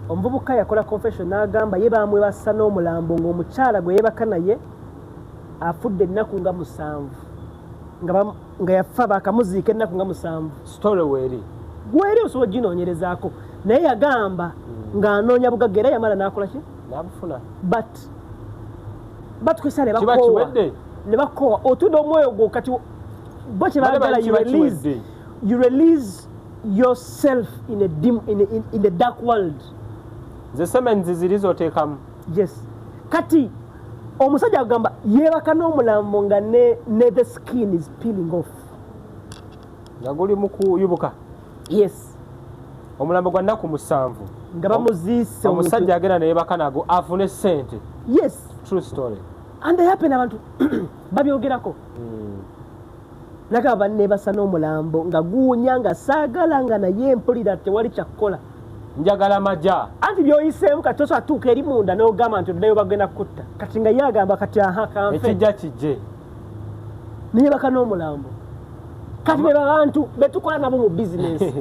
omuvubuka yakola confession n'agamba ye bamwebasa n'omulambo ng'omukyala gwe yeebaka naye afudde ennaku nga 7 nga yafa bakamuziika ennaku nga 7. Story weeri osobola ginoonyerezaako naye yagamba ng'anoonya bugagga era yamala n'akola ki n'abufuna batukwesa ne bakoowa otudde omwoyo gwo kati bo kye baagala you release yourself in a dark world. Nze semenzi ziri z'oteekamu. Yes. Kati omusajja agamba yeebaka n'omulambo nga ne the skin is peeling off. Nga guli mu kuyubuka. Yes. Omulambo gwa nnaku 7 nga bamuziise omusajja agenda ne yeebaka nago afune ssente. Yes. True story. And they happen abantu babyogerako. Nakaba neebasa n'omulambo nga guunya nga saagala nga naye mpulira tewali kyakkola. Njagala majja. Anti byoyiseemu kati osobola tuuka eri munda n'ogamba nti oddayo bagenda kutta. Kati nga ye agamba kati kanfe. Ekijja kijje. Neebaka n'omulambo. Kati ne bantu betukola nabo mu bizinesi.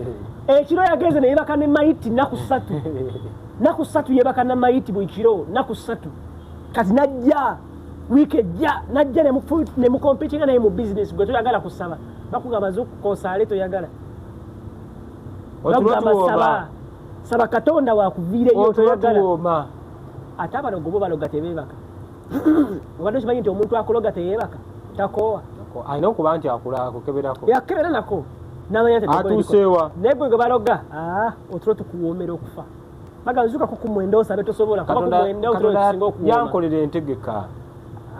Ekiro yagenze ne yeebaka ne mayiti nnaku 3. Nnaku 3 yeebaka na mayiti buli kiro nnaku 3. Kati najja wiiki ejja najja ne mukompitinga naye mu bizinesi gwe toyagala kusaba. Bakugamba z'okukosaale toyagala. Otulotuloma. Saba Katonda wakuviireyo toyagala. Ate abalogo bo baloga tebeebaka. Obadde okimanyi nti omuntu akologa teyeebaka takoowa. Alina okuba nti akukeberako. Yakebera nako. N'amanya nti atuuseewa. Naye gwe baloga otulo tukuwoomera okufa. Bagazuukako ku mwenda osabe tosobola kuba ku mwenda otulo tusinga okuwooma. Yankolera entegeka.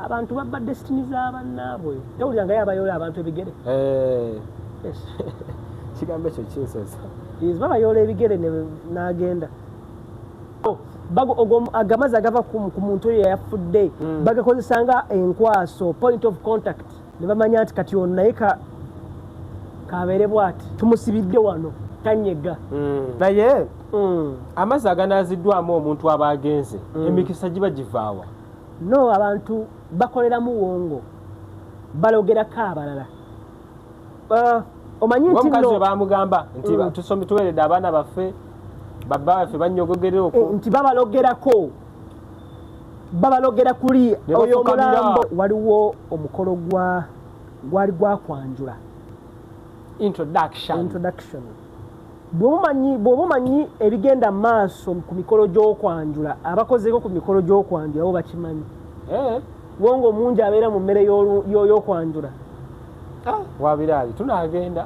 Abantu babba destiny z'abannaabwe. Tewulira nga yabayola abantu ebigere. Kigambo ekyo kinsosa. Babayola ebigere n'agenda. Agamazi agava ku muntu oyo yafudde bagakozesanga enkwaso point of contact ne bamanya nti kati ono naye kabeere bw'ati tumusibidde wano tanyega. Naye amazzi aganaziddwamu omuntu aba agenze emikisa giba givaawa. No, abantu bakoleramu wongo balogerako abalala. Omanyi nti omukazi bamugamba nti tusome tuweredde abaana baffe babba baffe banyogogere okwo nti babalogera kuli oyo omulambo. Waliwo omukolo gwali gwakwanjula introduction. Bw'oba omanyi ebigenda maaso ku mikolo gy'okwanjula abakozeeko ku mikolo gy'okwanjula bo bakimanyi. Wongo mungi abeera mu mmere y'okwanjula. Wabiraali tunaagenda.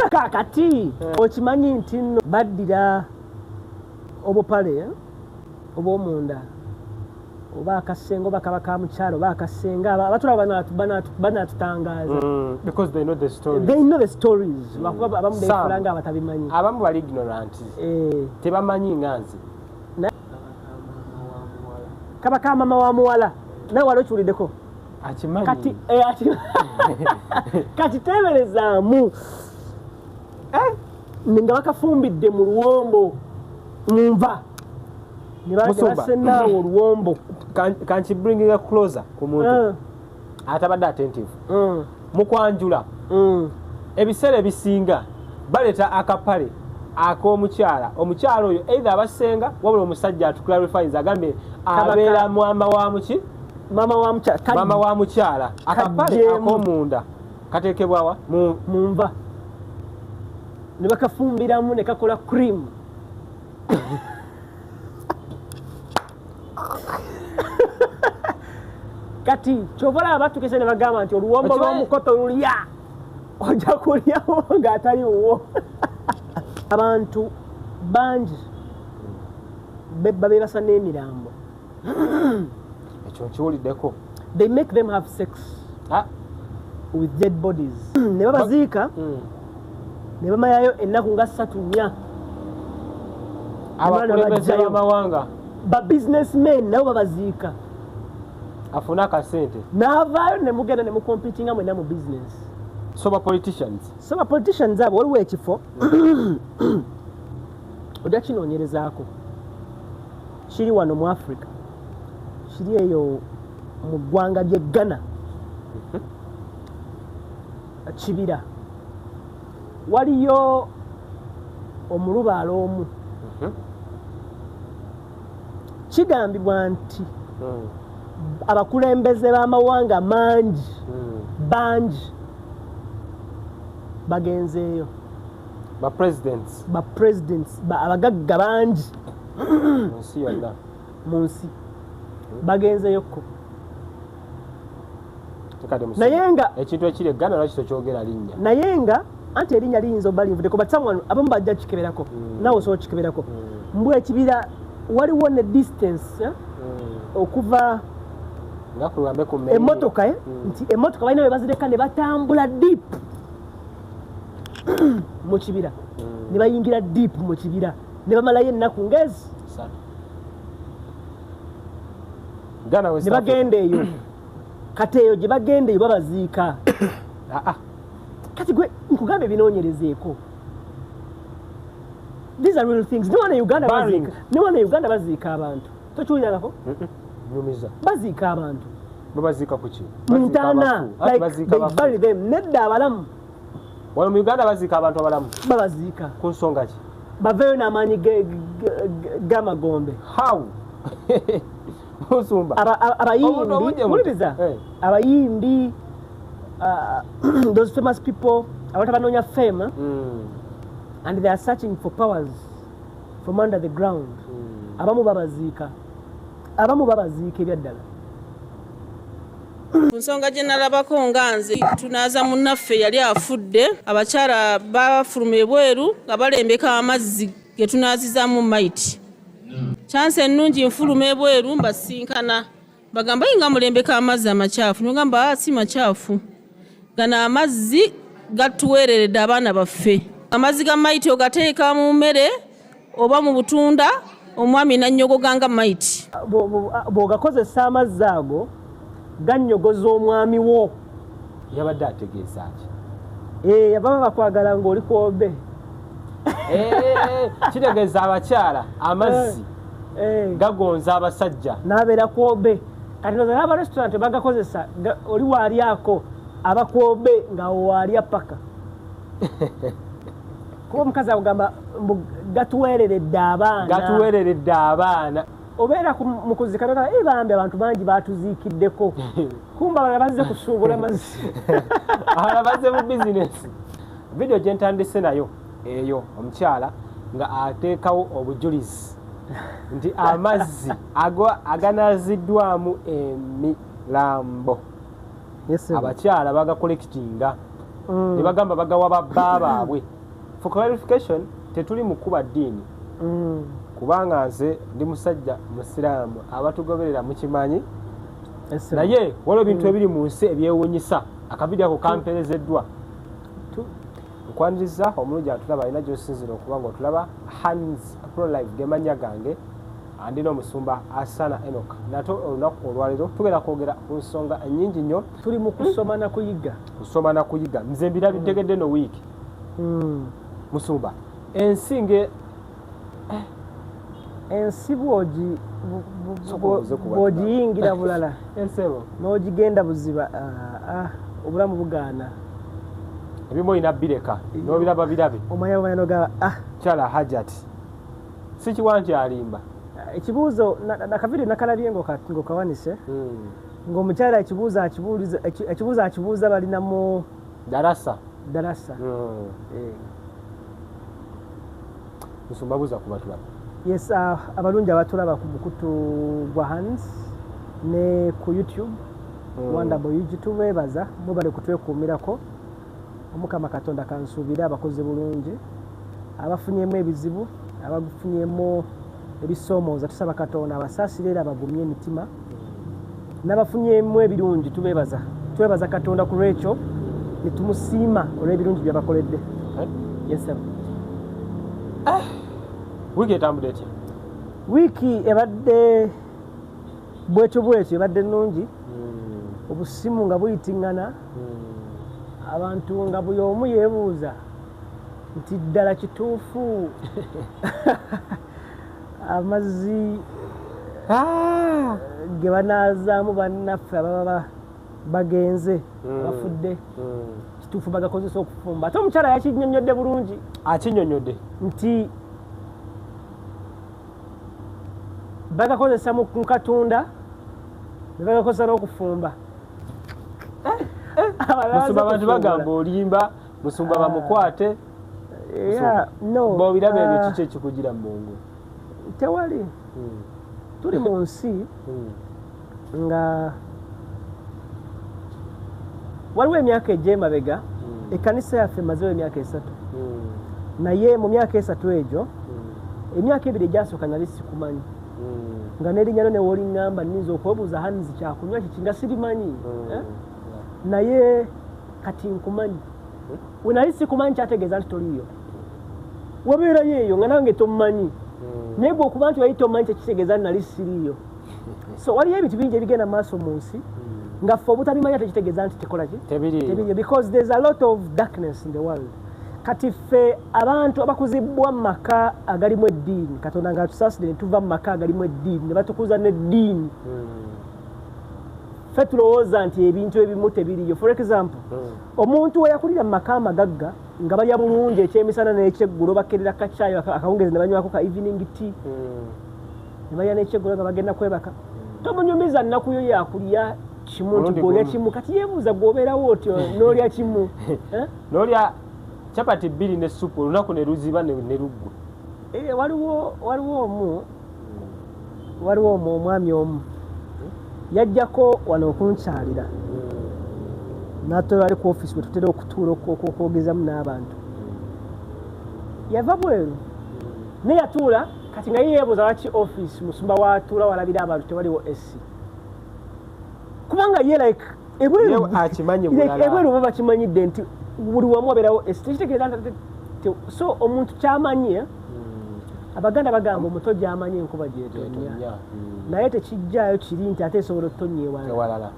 Kakati okimanyi nti nno baddira obupale obw'omunda oba akasenga oba kaba ka mukyalo oba akasenga abatulaba banaatutangaaza. Because they know the stories. They know the stories. Lwakuba abamu beefula nga abatabimanyi. Abamu bali ignorant. Tebamanyi nganzi. Kaba ka mama wa muwala nawe wali okiwuliddeko. Akimanyi. Kati teeberezaamu nga bakafumbidde mu luwombo nva ne basenaawo oluwombo. Can she bring it closer ku muntu atabadde attentive mu kwanjula ebiseera ebisinga baleeta akapale ak'omukyala. Omukyala oyo either abasenga wabula omusajja atuclarifyinz agambe abeera mama wa mukyala. Akapale ak'omunda kateekebwawa mu nva ne bakafumbiramu ne kakola cream. Kati kyobola abatukese ne bagamba nti oluwombo lw'omukoto lulya ojja kulyawo ng'atali wuwo. Abantu bangi beebasa n'emirambo. Ekyo nkiwuliddeko. They make them have sex with dead bodies. Ne babaziika ne bamayayo ennaku nga 3-4. Abakulembeze b'amawanga ba businessmen nabo babaziika afuna akasente n'avaayo ne mugenda ne mukompitinga mwena mu business. So ba politicians abo waliwo ekifo ojja kinoonyerezaako kiri wano mu Africa, kiri eyo mu ggwanga ly'e Ghana. Kibira waliyo omulubaalo omu kigambibwa nti abakulembeze b'amawanga mangi bangi bagenzeeyo bapresidents abagagga bangi mu nsi bagenzeyokko naye nga ekintu ekiri eggana lwaki tokyogera linnya naye nga anti erinnya liyinza obba linvudeko but someone abamu bajja kikeberako nawe osobola kikeberako mbw ekibira waliwo ne distance okuva emmotoka nti emmotoka balina bwe bazireka ne batambula deep mu kibira ne bayingira deep mu kibira ne bamalayo ennaku ngezi ne bagenda eyo kati eyo gye bagenda eyo babaziika kati gwe nkugamba ebinoonyerezeeko these are real things ne wana Uganda baziika abantu tokiwunyangako baziika abantu babaziika kuki muntaana they bury them nedda abalamu wano mu Uganda baziika abantu abalamu babaziika ku nsonga ki baveeyo n'amaanyi g'amagombe how musumba abayimbi those famous people abantu abanoonya fame and they are searching for powers from under the ground abamu babaziika ebyaddala ku nsonga gye nalabako nga nze tunaaza munnaffe yali afudde abakyala bafuluma ebweru nga balembeka amazzi ge tunaazizaamu maiti chance ennungi nfuluma ebweru mbasinkana bagamba nga mulembeka amazzi amakyafu nogamba si makyafu gano amazzi gatuweereredde abaana baffe amazzi ga maiti ogateeka mu mmere oba mu butunda omwami nannyogoganga maiti bw'ogakozesa amazzi ago gannyogoza omwami wo yabadde ategeeza ki yababa bakwagala ng'oli kwobe kitegeeza abakyala amazzi gagonza abasajja n'abeera kwobe kati n'abarestaurant bagakozesa oli waalyako abakwobe nga waalya paka kuba omukazi agamba gatuweereredde abaana obeera mu kuzikana bambi abantu bangi batuziikiddeko kumba abala bazze kusuubula mazzi abala bazze mu bizinesi vidiyo gye ntandise nayo eyo omukyala nga ateekawo obujulizi nti amazzi aganaziddwamu Emilambo abakyala bagakolekitinga ne bagamba bagawa babba baabwe. For clarification, tetuli mu kuba ddiini kubanga nze ndi musajja musiraamu abatugoberera mukimanyi naye waliwo ebintu ebiri mu nsi ebyewuunyisa akavidiyo ako kamperezeddwa nkwaniriza omulungi atulaba alina gy'osinzira okuba ng'otulaba Hands Pro-Life gemanya gange andi n'omusumba Asana Enoch nato olunaku olwaleero tugenda kwogera ku nsonga ennyingi nnyo. Tuli mu kusoma na kuyiga nze mbirabidegedde no wiiki musumba ensi bw'ogiyingira bulala n'ogigenda buziba obulamu bugaana ebimu olina bireka n'obiraba birabe omanya nogaba kyala hajati si kiwa nti alimba ekibuuzo nakaviri nakalabye ng'okawanise ng'omukyala ekibuuzo akibuuza balina mu darasa musumba buuza ku batulaba. Yes, abalungi abatulaba ku mukutu gwa Hands ne ku YouTube Wonderboy YouTube bebaza mubale kutwekuumirako omukama Katonda kansuubira abakozi bulungi abafunyemu ebizibu abagufunyemu ebisoomooza tusaba Katonda abasaasire era abagumye emitima n'abafunyemu ebirungi twebaza Katonda ku lwekyo ne tumusiima olw'ebirungi byabakoledde. Yes sir. Wiki etambudde etya? Wiki ebadde bwetyo ebadde nnungi obusimu nga buyitiŋŋana abantu nga buli omu yeebuuza nti ddala kituufu amazzi ge banaazaamu bannaffe ababa bagenze bafudde kituufu bagakozesa okufumba ate omukyala yakinnyonnyodde bulungi bagakozesa mu katunda ne bagakozesa n'okufumba. Musumba abantu bagamba olimba musumba bamukwate. Bobirabe ebyo kiki ekikugira mu Mungu? Tewali. Tuli mu nsi nga waliwo emyaka egy'emabega ekkanisa yaffe emazeewo emyaka 3 naye mu myaka 3 egyo emyaka 2 egyasooka nali sikumanyi nga n'erinnya lyo ne wooliŋŋamba nninza okwebuuza Hanzi kyakunywa kiki nga sirimanyi naye kati nkumanyi we nali sikumanyi kyategeeza nti toliyo wabeerayo eyo nga nange tomumanyi naye gwe okuba nti wali tomumanyi kyekitegeeza nti nali siriyo. So waliyo ebintu bingi ebigenda maaso mu nsi nga ffe obutabimanya tekitegeeza nti tekola ki tebiriyo because there's a lot of darkness in the world. Kati ffe abantu abakuzibwa mu maka agalimu eddiini Katonda nga tusaside ne tuva mu maka agalimu eddiini ne batukuza n'eddiini ffe tulowooza nti ebintu ebimu tebiriyo. For example omuntu we yakulira mu maka amagagga nga balya bulungi ekyemisana n'ekyeggulo bakerera kacaayo akawungezi ne banywako ka evening tea ne balya n'ekyeggulo nga bagenda kwebaka tomunyumiza nnaku yo yakulya kimu nti gwolya kimu kati yeebuuza gwobeerawo otyo n'olya kimu n'olya chapati 2 ne supu olunaku ne luziba ne luggwa. Waliwo omwami omu yajjako wano okunkyalira n'atwala ali ku office we tutera okutuula okwogezamu n'abantu. Yava bweru ne yatuula kati nga yeebuuza lwaki office musumba watuula walabira abantu tewaliwo esi kubanga ye like ebweru baba kimanyidde nti buli wamu wabeerawo esi tekitegeeza so omuntu kyamanyi Abaganda bagamba omuto gy'amanyi enkuba gy'etonnya naye tekijjaayo kiri nti ate esobola otonya ewalala.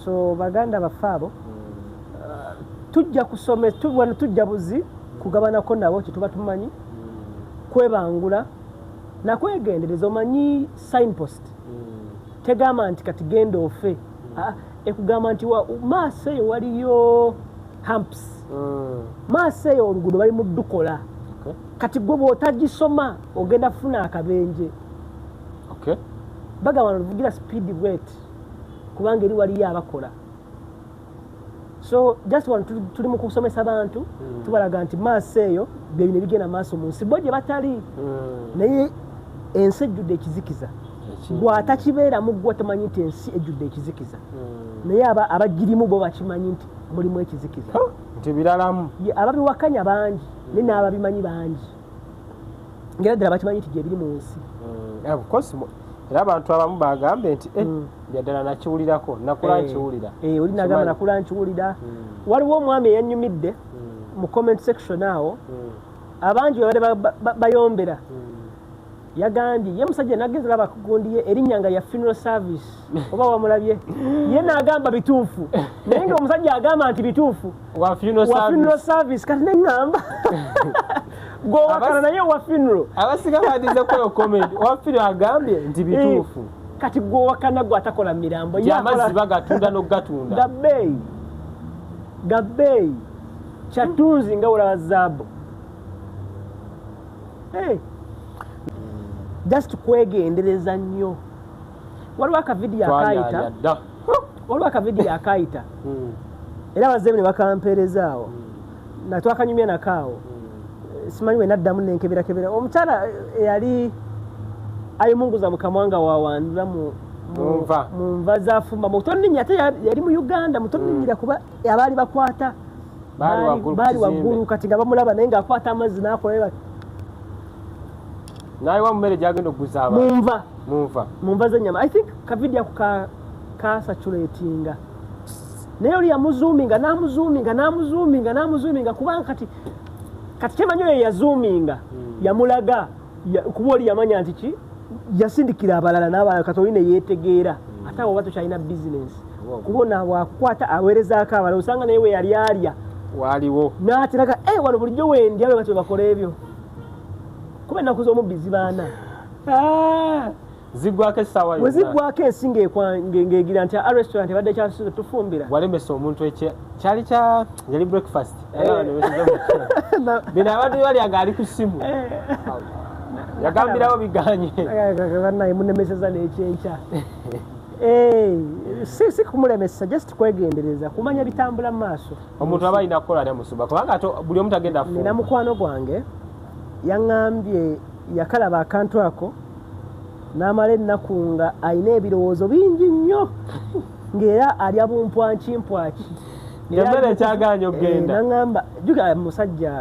So Baganda baffe abo tujja kusome tujja buzi kugabanako nabo kye tuba tumanyi kwebangula nakwegendereza. Omanyi signpost tegamba nti kati genda ofe ekugamba nti maaso eyo waliyo humps maaso eyo oluguudo bali mu ddukola kati gwe bw'otagisoma ogenda funa akabenje. Bagamba novugira speed bwet kubanga eri waliyo abakola. So just tuli mu kusomesa bantu tubalaga nti maaso eyo byebino ebigenda maaso mu nsi bo gye batali naye ensi ejjudde ekizikiza gw'atakibeeramu gwe tamanyi nti ensi ejjudde ekizikiza naye abagirimu bo bakimanyi nti mulimu ekizikiza nti biralamu ababiwakanya bangi naye n'ababimanyi bangi ngera ddala bakimanyi nti gyebiri mu nsi. Era abantu abamu bagambe nti byaddala nakiwulirako nakula nkiwulira oli nagamba nakula nkiwulira. Waliwo omwami eyanyumidde mu comment section awo abangi babadde bayombera yagambye ye musajja nagenza laba kugundiye erinnya nga ya funeral service oba wamulabye ye n'agamba bituufu naye nga omusajja agamba nti bituufu wa funeral service kati neŋŋamba gwowakana naye wa funeral abasiga badize kweyo comment wa funeral agambye nti bituufu kati gwowakana gwe atakola mirambo Amazzi bagatunda n'ogatunda gabbeeyi kyatunzi nga olaba zaabu. Just kwegendereza nnyo. Waliwo akavidiyo akaayita era abazzeebu ne bakampeerezaawo natwakanyumya nakaawo simanyi we naddamu nenkeberakebera omukyala eyali ayimunguza mukamwanga wawandula mu nva zafumba mutoninnya ate yali mu Uganda mutoninnyira kuba abaali bakwata baali waggulu kati nga bamulaba naye ng'akwata amazzi n'akola naye wa Mumere gyagenda okuguza abantu munva z'ennyama. I think kavidiyo ako kasatulatinga naye oli yamuzuuminga n'amuzuuminga kubanga kati kyemanyi oyo yazoominga yamulaga kuba oli yamanya nti ki yasindikira abalala n'abalala kati oli ne yeetegeera ate awo oba tokyalina bizinensi kubona wakukwata aweerezaako abalala osanga naye we yali alya waliwo n'ateraga wano bulijjo wendya bwe batyo bakola ebyo kuba ennaku z'omubbi zibaana ziggwako essaawa we ziggwako ensi ng'egira nti restaurant ebadde kyasuze tufumbira walemesa omuntu kyali yali breakfast bino abadde balyanga ali ku ssimu yagambirawo biganye bannaye munemeseza n'ekyenkya si kumulemesa just kwegendereza kumanya bitambula mu maaso omuntu aba alina kukola nemusumba kubanga buli omu tagenda fu nina mukwano gwange yaŋŋambye yakalaba akantu ako n'amala ennaku nga alina ebirowoozo bingi nnyo ng'era alya bumpwakimpwaki emmere ekyaganya okgenda naŋŋamba juga musajja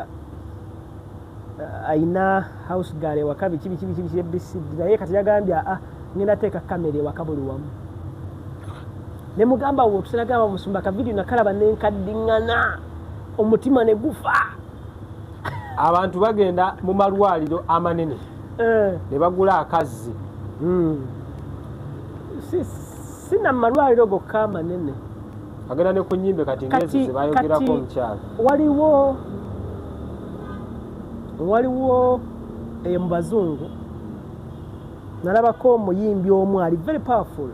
alina house girl ewaka biki ebisidi naye kati yagambye ngenda teeka kamera ewaka buli wamu ne mugamba wo tusenagamba musumba kavidiyo nakalaba nenkaddiŋŋana omutima ne gufa abantu bagenda mu malwaliro amanene ne bagula akazzi sina mu malwaliro gokka amanene agenda ne ku nnyimbe kati ngezi zebayogerako omukyalo waliwo eyo mu bazungu nalabako omuyimbi omu ali very powerful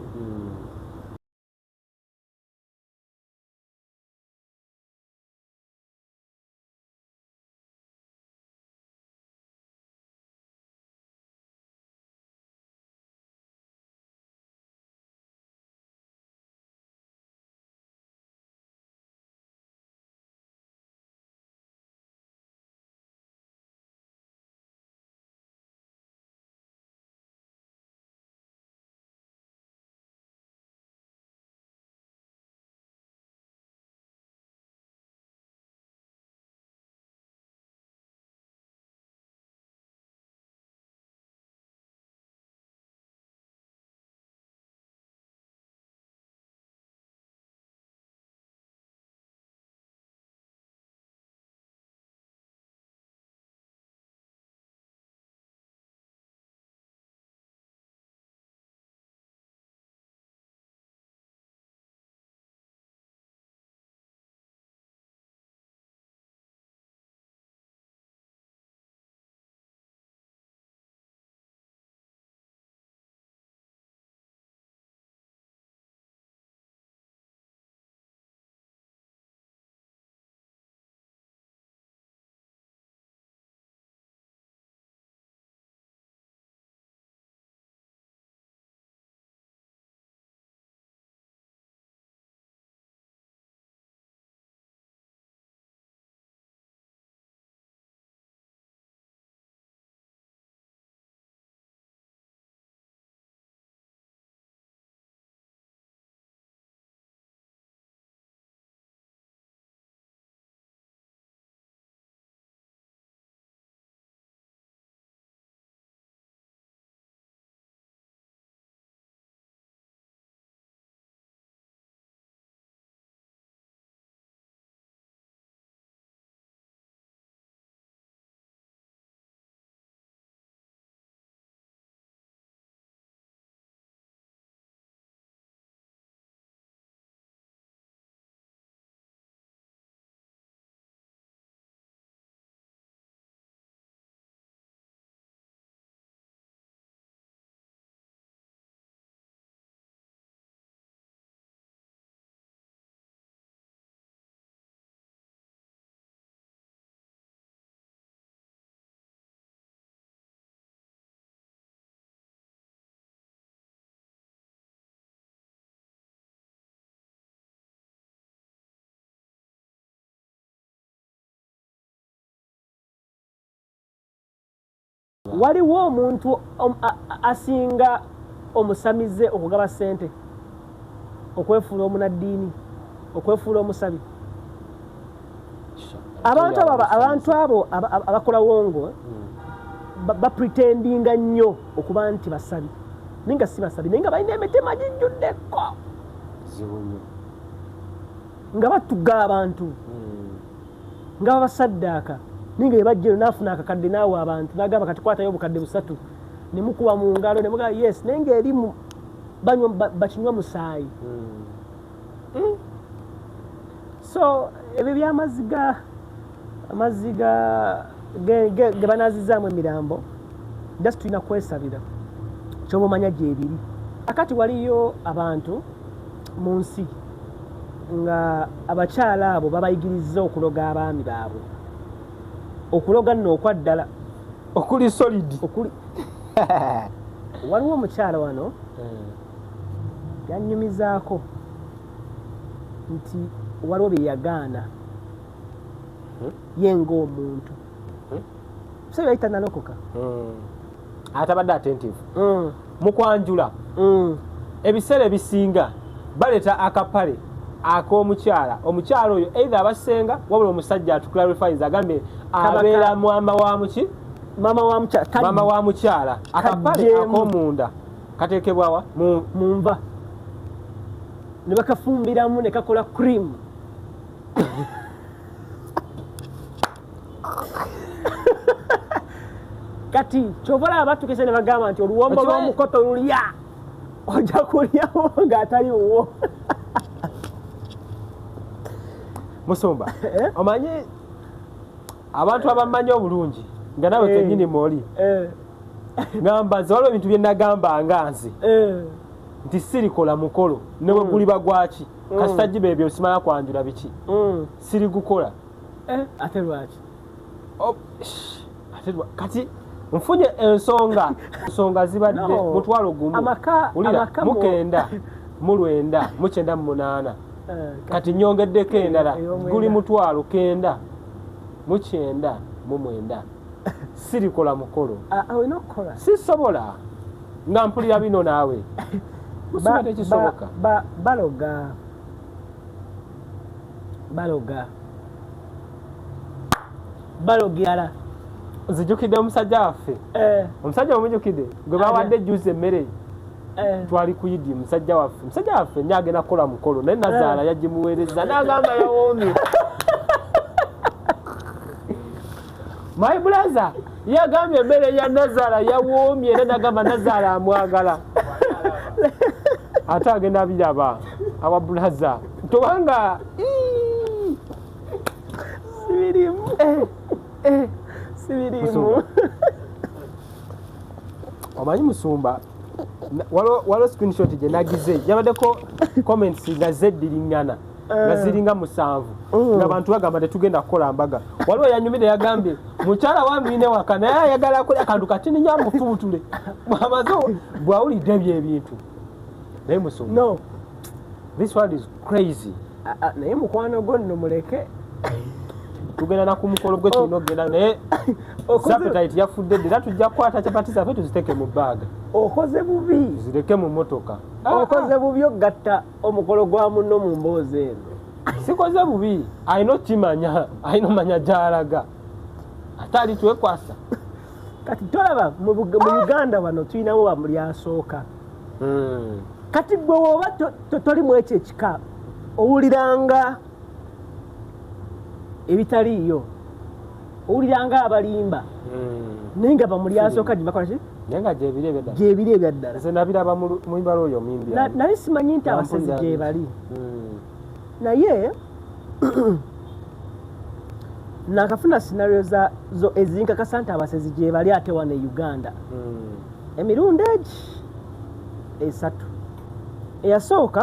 waliwo omuntu asinga omusamize okugaba ssente okwefuula omunaddiini okwefuula omusabi abantu abo abakola wongo bapretendinga nnyo okuba nti basabi naye nga si basabi naye nga balina emitima gijjuddeko nga batuga abantu nga babasaddaaka naye nga yebajjero naafuna akakadde naawe abantu nagamba kati kwatayo obukadde 3 ne mukuba mu ngalo ne mugamba yes naye nga erimu bakinywa musaayi so ebyo byamazzi ge banaazizaamu emirambo just tulina kwesabira kyoba omanya gyebiri akati waliyo abantu mu nsi nga abakyala abo babayigiriza okuloga abaami baabwe okuloga nno okwaddala okuli solid okuli waliwo omukyala wano yanyumizaako nti waliwo bye yagaana ye ng'omuntu so bayita nalokoka atabadde attentive mu kwanjula ebiseera ebisinga baleeta akapale ak'omukyala omukyala oyo either abasenga wabula omusajja atuclarifies agambe abeera mama wa mukyala akapale ak'omunda kateekebwawa munva ne bakafumbiramu ne kakola cream kati kyobola abatukese ne bagamba nti oluwombo lw'omukoto lulya ojja kulyawo ng'atali wuwo Musumba omanyi abantu abamanyi obulungi nga nawe kennyini mwoli ngamba nze waliwo ebintu bye nagamba nga nze nti sirikola mukolo ne bwe guliba gwaki kasita giba ebyo simala kwanjula biki sirigukola ate lwaki kati nfunye ensonga zibadde mutwalo gumu ulira mukenda mulwenda mukyenda munaana kati nyongeddeko endala guli mutwalo kenda mukyenda mu mwenda sirikola mukolo sisobola nga mpulira bino naawe musuba tekisoboka balogera nzijukidde omusajja waffe omusajja omujukidde gwe bawadde juice emmere twali kuyidi musajja waffe nnyo agenda kukola mukolo naye nazaala yagimuweereza n'agamba yawoomye my brother yagambye emmere ya nazaala yawoomye era nagamba nazaala amwagala ate agenda abiraba awa brother tobanga sibirimu omanyi Musumba waliwo screenshot gye nagize yabaddeko comments nga zeddiriŋŋana nga ziringa 7 nga bantu bagamba tetugenda kukola mbaga waliwo yanyumire yagambye mukyala wamuyine waka naye ayagala akola akantu katini nyamufubutule bwamaze bwawulidde ebyebintu naye Musumba no this world is crazy naye mukwano gwo nno muleke tugenda na ku mukolo gwe tulina okugenda naye appetite yafudde era tujja kukwata chapati zaffe tuziteeke mu baaga okoze bubi zireke mu motoka okoze bubi ogatta omukolo gwa munno mu mboozi eno sikoze bubi alina kimanya alina manya gyalaga ate ali twekwasa kati tolaba mu Uganda wano tulinamu bamuli asooka kati gwe woba tolimu ekyo ekika owuliranga ebitaliiyo owuliranga abalimba naye nga bamuli asooka gyebakola ki naye nga gyebiri ebyaddala nze nabiraba mu mbala oyo mimbi nali simanyi nti abasezi gyebali naye nakafuna scenario zo ezinkakasa nti abasezi gyebali ate wano e Uganda emirundi egi 3 eyasooka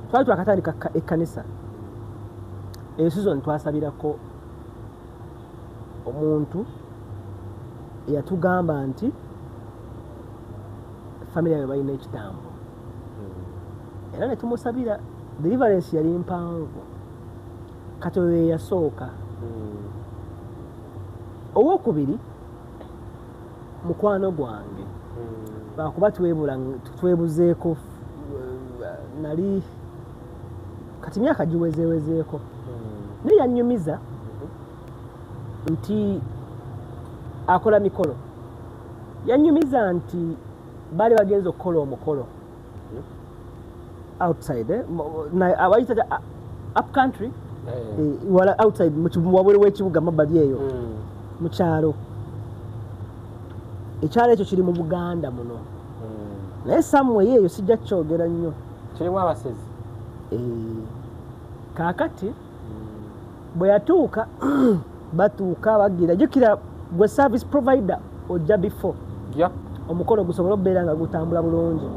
twali twakatandika ekkanisa eyo season twasabirako omuntu eyatugamba nti family yawe balina ekitambo era ne tumusabira deliverance yali mpanvu kati oyo eyasooka owokubiri mukwano gwange bakuba twebuzeeko nali kati myaka giwezewezeeko naye yanyumiza nti akola mikolo yanyumiza nti baali bagenza okukola omukolo outside abayita up country wala outside wabweru w'ekibuga mabbali eyo mukyalo ekyalo ekyo kiri mu Buganda muno naye samwe yeeyo sijja kukyogera nnyo kirimu abasezi kaakati bwe yatuuka batuuka bagira jukira gwe service provider ojja before omukolo gusobola okubeera nga gutambula bulungi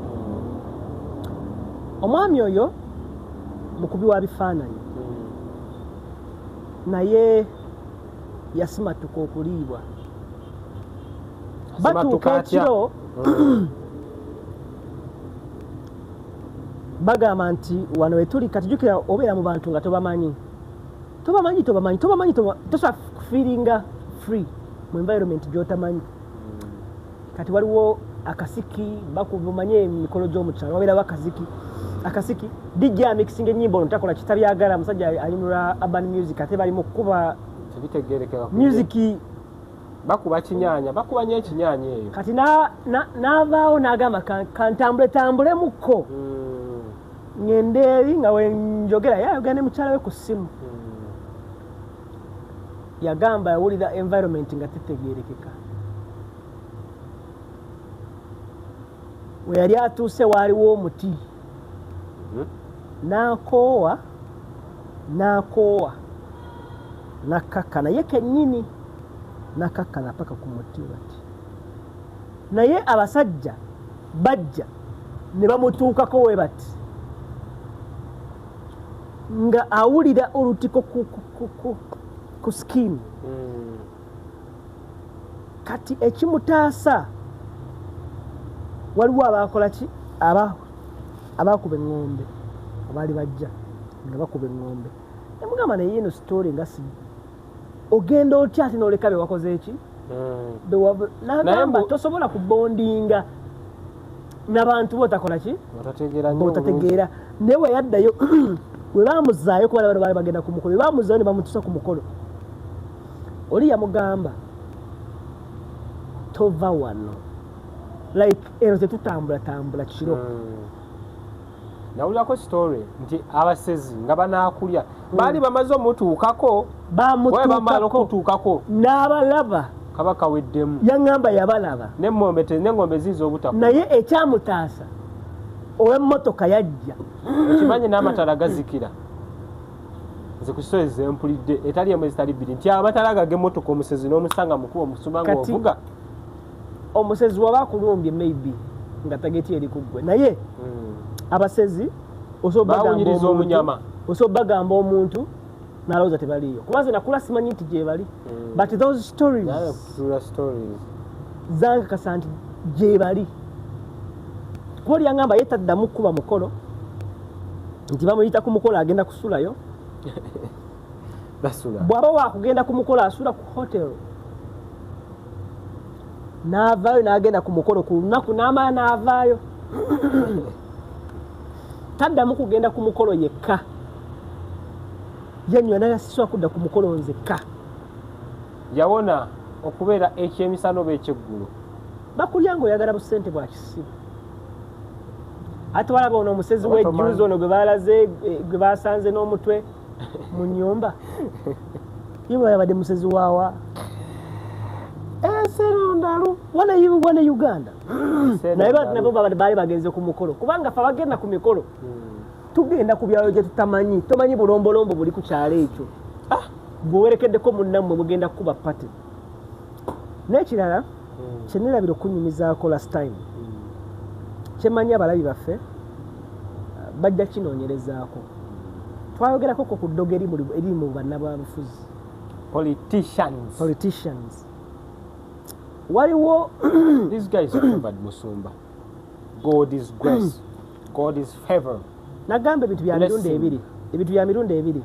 omwami oyo mukubi wa bifaananyi naye yasimatuka okuliibwa batuuka ekiro bagamba nti wano wetuli katujukira obeera mu bantu nga tobamanyi tosobola kufiiringa free mu environment gy'otamanyi. Kati waliwo akasiki bakuvumanye emikolo gy'omukyalo wabeerawo akasiki DJ amixing ennyimba ono takola kitabyagala musajja ayimula urban music ate bali mu kuba music bakuba kinyanya bakuba nye ekinyanya eyo kati n'avaawo n'agamba kantambule mukko ngende eri nga wenjogera yayogera ne mukyala we ku ssimu yagamba yawulira environment nga tetegeerekeka. We yali atuuse waaliwo omuti n'akoowa nakkakkana ye kennyini nakkakkana paka ku muti bati naye abasajja bajja ne bamutuukako we bati nga awulira olutiko ku skin. Kati ekimutaasa waliwo abakola ki abakuba eŋŋombe abaali bajja nga bakuba eŋŋombe emugamba naye eno story nga si ogenda otya ati n'oleka be wakoze eki n'agamba tosobola kubondinga n'abantu bootakola ki bootategeera naye we yaddayo we baamuzaayo kuba bano baali bagenda ku mukolo we baamuzaayo ne bamutuusa ku mukolo oli yamugamba tova wano like eno tetutambula kiro. Nawulirako story nti abasezi nga banaakulya baali bamaze omutuukako bamala okutuukako n'abalaba kabaka weddemu yaŋŋamba yabalaba n'eŋŋombe ziiza obutaku naye ekyamutaasa ow'emmotoka yajja ekimanyi n'amatala gazikira nze ku kisozi zempulidde etali emu ezitali bbiri nti amatala ago ag'emmotoka omusezi n'omusanga mukuba omusuma ng'ovuga omusezi waba akulumbye maybe nga tageti eri kuggwe naye abasezi bawunyiriza omunyama osobola bagamba omuntu n'alowooza tebaliyo kuba nze nakula simanyi nti gye bali but those stories zankakasa nti gye bali kuba oli yaŋŋamba ye taddamu kuba mukolo nti bamuyita ku mukolo agenda kusulayo bw'aba waakugenda ku mukolo asula ku hotel n'avaayo n'agenda ku mukolo ku lunaku n'amala n'avaayo taddamu kugenda ku mukolo yekka yennywa nayasiswa kudda ku mukolo nzekka yawona okubeera ekyemisana oba ekyeggulu bakulya ng'oyagala busente bwa kisibu ate walaba ono omusezi w'ejjuuzi ono gwe baalaze gwe baasanze n'omutwe mu nnyumba yiwe yabadde musezi waawa enserondalu wane Uganda naye nabo baali bagenze ku mukolo kubanga fe abagenda ku mikolo tugenda ku byalo gye tutamanyi tomanyi bulombolombo buli ku kyalo ekyo bwewerekeddeko munnammwe mugenda kukuba pate n'ekirala kyennerabira okunyumizaako last time kyemanyi abalabi baffe bajja kinoonyerezaako twayogerako ku ddogo eri mu bannabyabufuzi politicians waliwo these guys are favored musumba God is grace God is favor nagamba ebintu bya mirundi ebiri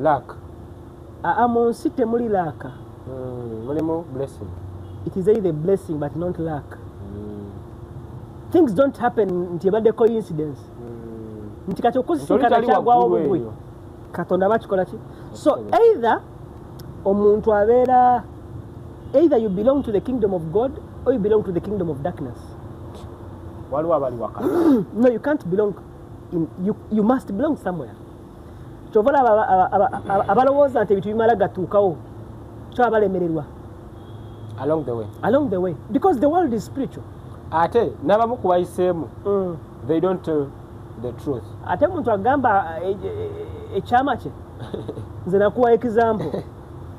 luck mu nsi temuli laaka mulimu blessing it is either blessing but not luck things don't happen nti ebadde coincidence nti kati okusisikana kyagwawo bubwe katonda bakikola ki so either omuntu abeera either you belong to the kingdom of God or you belong to the kingdom of darkness. Waliwo abali wakati. No, you can't belong you must belong somewhere. Chovola abalowooza nti ebintu bimala gatuukawo kyo abalemererwa along the way because the world is spiritual. Ate n'abamu ku bayiseemu they don't tell the truth. Ate omuntu agamba ekyama kye nze nakuwa example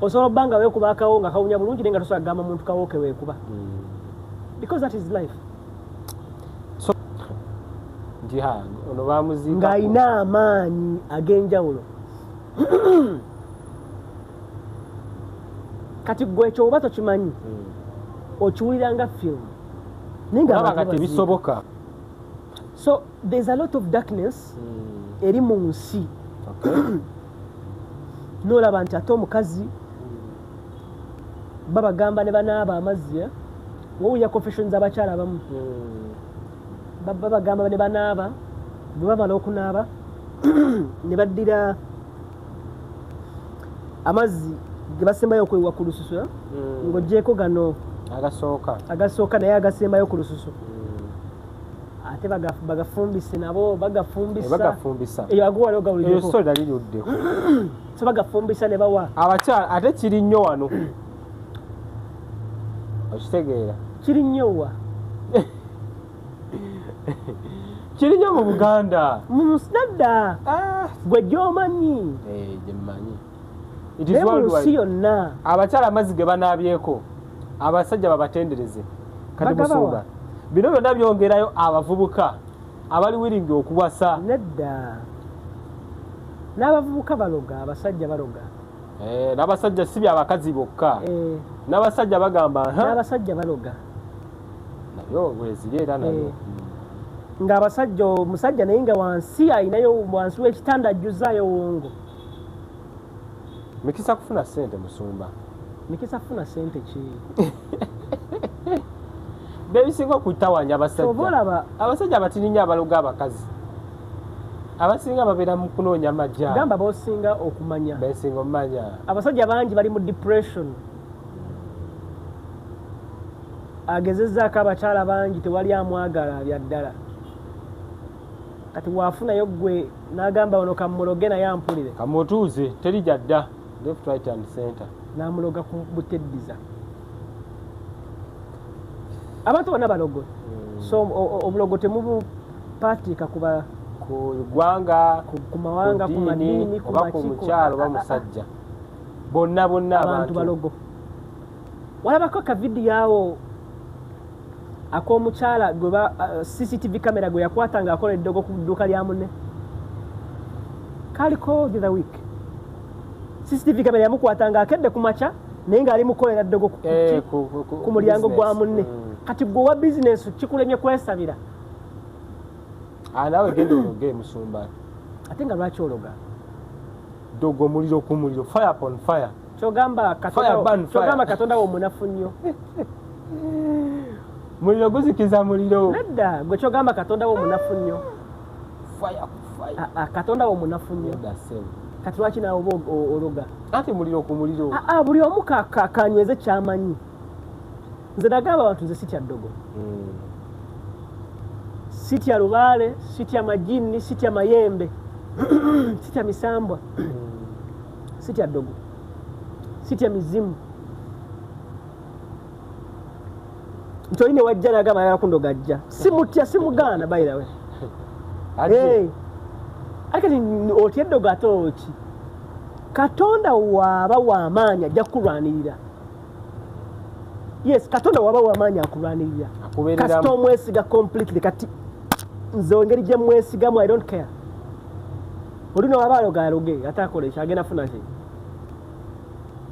osobola obbanga weekuba akawo nga kawunya bulungi naye nga tosobola kugamba muntu kawo ke weekuba because that is life. So ono bamuziika ng'ayina amaanyi ag'enjawulo kati gwe ekyo oba tokimanyi okiwuliranga film olaba nga tebisoboka. So there's a lot of darkness eri mu nsi n'olaba nti ate omukazi babagamba ne banaaba amazzi wowulira confessions abakyala abamu babagamba ne banaaba bwe bamala okunaaba ne baddira amazzi ge basembayo okwewa ku lususu ng'oggyeko gano agasooka naye agasembayo ku lususu ate bagafumbise nabo bagafumbisa eyo aguwali ogawuliddeko so bagafumbisa ne bawa abakyala. Ate kiri nnyo wano okitegeera, kiri nnyowa kiri nnyo mu Buganda nadda gwe gy'omanyi gyemmanyi naye mu nsi yonna abakyala amazzi ge banaabyeko abasajja babatendereze kati musumba. Bino byonna byongerayo abavubuka abali wiringi okuwasa. Nedda n'abavubuka baloga, abasajja baloga. N'abasajja si byabakazi bokka. N'abasajja bagamba n'abasajja baloga. Nayo wezirera nayo. Ng'abasajja omusajja naye nga wansi ayinayo wansi w'ekitanda ajjuzaayo wongo. Mikisa kufuna ssente musumba. Mikisa kufuna ssente ki? Bebisinga okutawanya abasajja. Abasajja abatini nnyo abaloga abakazi. Abasinga babeera mu kunoonya majja. Gamba b'osinga okumanya. Besinga omumanya. Abasajja bangi bali mu depression. Agezezzaako abakyala bangi tewali amwagala bya ddala. Kati waafunayo ggwe n'agamba wano kamuloge naye ampulire. Kamutuuze teri jadda. Left, right and center. Namuloga ku buteddiza. Abantu bonna balogo. So obulogo temubu patika kuba ku ggwanga, ku mawanga, ku madini, ku ku mukyalo ba musajja. Bonna abantu balogo. Walabako ka video yawo ak'omukyala gwe ba CCTV camera gwe yakwata nga akola eddogo ku dduuka lya munne. Kaliko the week. CCTV camera yamukwata nga akedde ku makya naye ng'ali mukolera ddogo ku mulyango gwa munne. Kati gwe wa business kikulemye kwesabira. Nawe genda ologe musumba. Ate nga lwaki ologa? Dogo muliro ku muliro, fire upon fire. Kyogamba Katonda wo munafu nnyo. Muliro guzikiza muliro. Nedda gwe kyogamba Katonda wo munafu nnyo. Fire ku fire. Katonda wo munafu nnyo. Kati lwaki naawe ologa? Ate muliro ku muliro. Buli omu kanyweze kyamanyi. Nze nagamba abantu nze sitya ddogo. Sitya lubaale, sitya majini, sitya mayembe, sitya misambwa, sitya ddogo, sitya mizimu. Ntoine wajja nagamba yala kundoga ajja. Simutya simugaana by the way. Akati otya ddogo atoki. Katonda waba w'amaanyi ajja kulwanirira. Yes, Katonda waba w'amaanyi akulwanirira. Kasita omwesiga completely kati nze engeri gye mwesigamu I don't care. Olina waba aloge atakola ekyo agenda funa ki.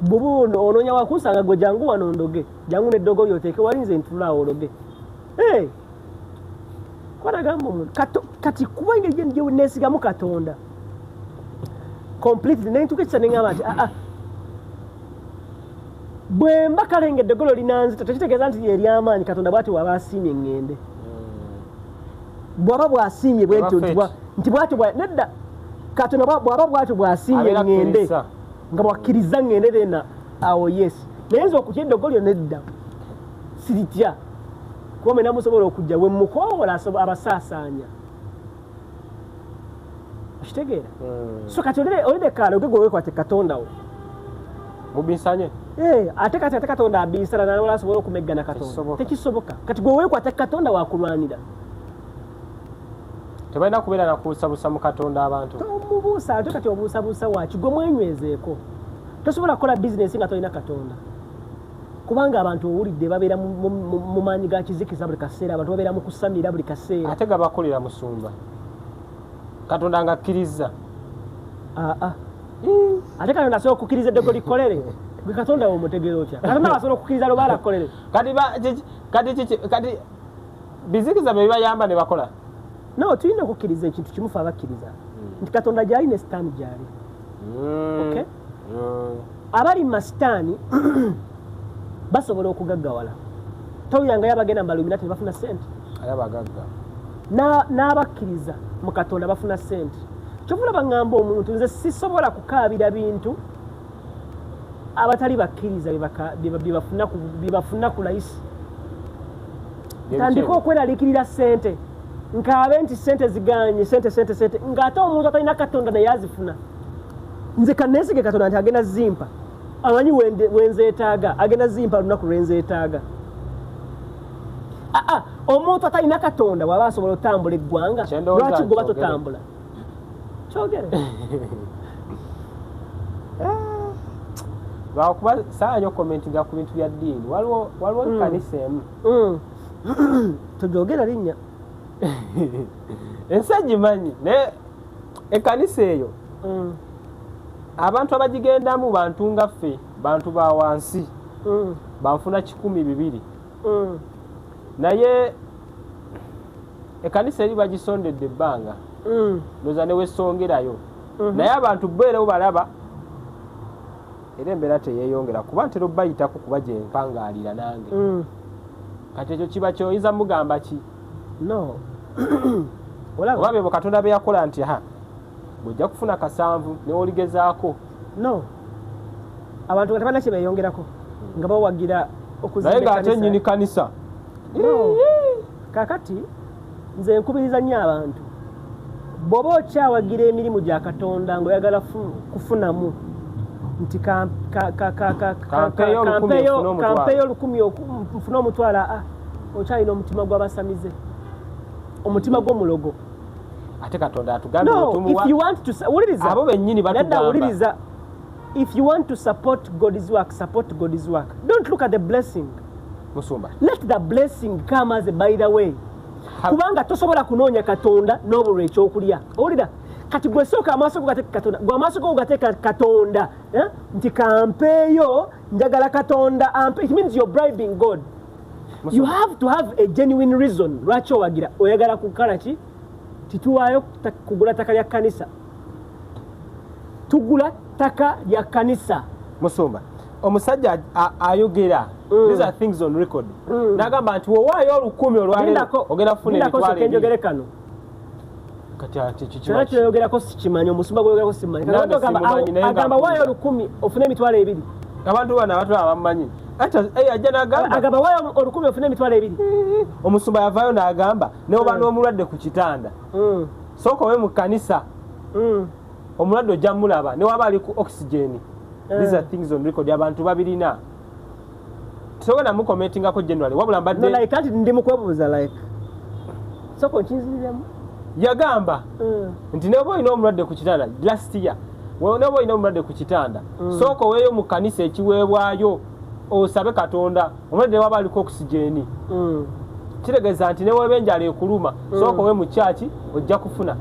Bubuno onoonya wakusanga gwe jangu wano ndoge. Jangu n'eddogo lyoteeke wali nze ntulaawo ologe. Kwatagamba omuntu. Kati kuba engeri gye neesigamu Katonda. Completely naye ntuuka ekisa neŋŋamba nti bwe mba kalenge eddogolo linanzita tekitegeeza nti ery'amaanyi Katonda bw'ati waba asiimye eŋŋende. Bw'aba bw'asiimye bwentyo nti bw'ati nedda Katonda bw'aba bw'ati bw'asiimye eŋŋende nga bwakkiriza ŋŋende then awo yes. Naye nze okutya eddogolo nedda siritya kuba mwena musobola okujja we mukoowola abasaasaanya. Okitegeera? So kati olideka aloge gwe weekwate Katondawo. Mubinsanye? Ate Katonda abinsala n'alwala asobola okumeggana Katonda. Tekisoboka. Kati gwe weekwate Katonda wakulwanira. Tebalina kubeera na kubuusabuusa mu Katonda abantu. Tomubuusa ate kati obuusabuusa waki gwe mwenywezeeko. Tosobola kukola bizinesi nga tolina Katonda. Kubanga abantu owulidde babeera mu maanyi ga kizikiza buli kaseera, abantu babeera mu kusamira buli kaseera. Ate ga bakolera musumba. Katonda nga akkiriza. Ate Katonda asobola okukkiriza eddogo likolere. gwe katonda omutegera otya katonda basobola okukkiriza lubaala akolere kati bizikiza bye bibayamba ne bakola no tulina okukkiriza ekintu kimufa abakkiriza nti katonda gyali ne sitaani gyali okay abali masitaani basobola okugaggawala towuyangayo abagenda mu baluminati ne bafuna sente ayabagagga n'abakkiriza mu katonda bafuna sente kyovula baŋŋamba omuntu nze sisobola kukaabira bintu abatali bakkiriza bye bafuna ku layisi tandika okweraliikirira sente nkaabe nti sente ziganye sente ng'ate omuntu atalina katonda naye azifuna nze kanneesige katonda nti agenda zimpa amanyi wenzeetaaga agenda zimpa lunaku lwenzeetaaga omuntu atalina katonda waba asobola otambula eggwanga lwaki goba totambula kyogere lwakuba saanyo commentinga ku bintu bya ddiini waliwo ekkanisa emu togyogera linnya ensi agimanyi naye ekkanisa eyo abantu abagigendamu bantu nga ffe bantu ba wansi banfuna 1,200 naye ekkanisa eri bagisondedde ebbanga loza ne wesongerayo naye abantu bwerewo balaba era embeera teyeeyongera kuba ntera obbayitako kuba gye mpangaalira nange kati ekyo kiba kyoyinza mugamba ki no oba bebo katonda be yakola nti bw'ojja kufuna kasanvu neoligezaako no abantu nga tebalina kye beeyongerako nga bawagira naye ng'ate nnyini kanisa kakati nze nkubiriza nnyo abantu bw'oba okyawagira emirimu gya katonda ng'oyagala kufunamu nti kampeeyo 1,000 nfune omutwalo okyalina omutima gw'abasamize omutima gw'omulogo ate katonda atugambye abo bennyini batugamba if you want to support God's work don't look at the blessing musumba let the blessing come as a by the way kubanga tosobola kunoonya katonda n'obulwa ekyokulya owulira kati gwe sooka amaaso go gateeka katonda gwe amaaso go gateeka katonda nti kampeeyo njagala katonda ampe it means you're bribing God you have to have a genuine reason lwaki owagira oyagala kukala ki tituwaayo kugula ttaka lya kkanisa tugula ttaka lya kkanisa musumba omusajja ayogera these are things on record nagamba nti wowaayo 10,000 olwaleero ogenda kufuna emitwalo enjogere kano kyona kyoyogerako sikimanyi omusumba gwoyogerako simanyi agamba waayo 10,000 ofune emitwalo 2 abantu bana abatwala bamumanyi ajja agamba waayo 10,000 ofune emitwalo 2 omusumba yavaayo n'agamba neoba n'omulwadde ku kitanda sooka owe mu kkanisa omulwadde ojja mulaba newaba ali ku oxygen these are things on record abantu babirina tisogenda mukomentingako generally wabula mbadde kati ndi mukwebuuza like soko nkinziriremu yagamba nti neoba olina omulwadde ku kitanda last year neoba olina omulwadde ku kitanda sooka oweeyo mu kkanisa ekiweebwayo osabe katonda omulwadde newaba aliko oxygen kitegeeza nti neweeba enjala ekuluma sooka owe mu kyaki ojja kufuna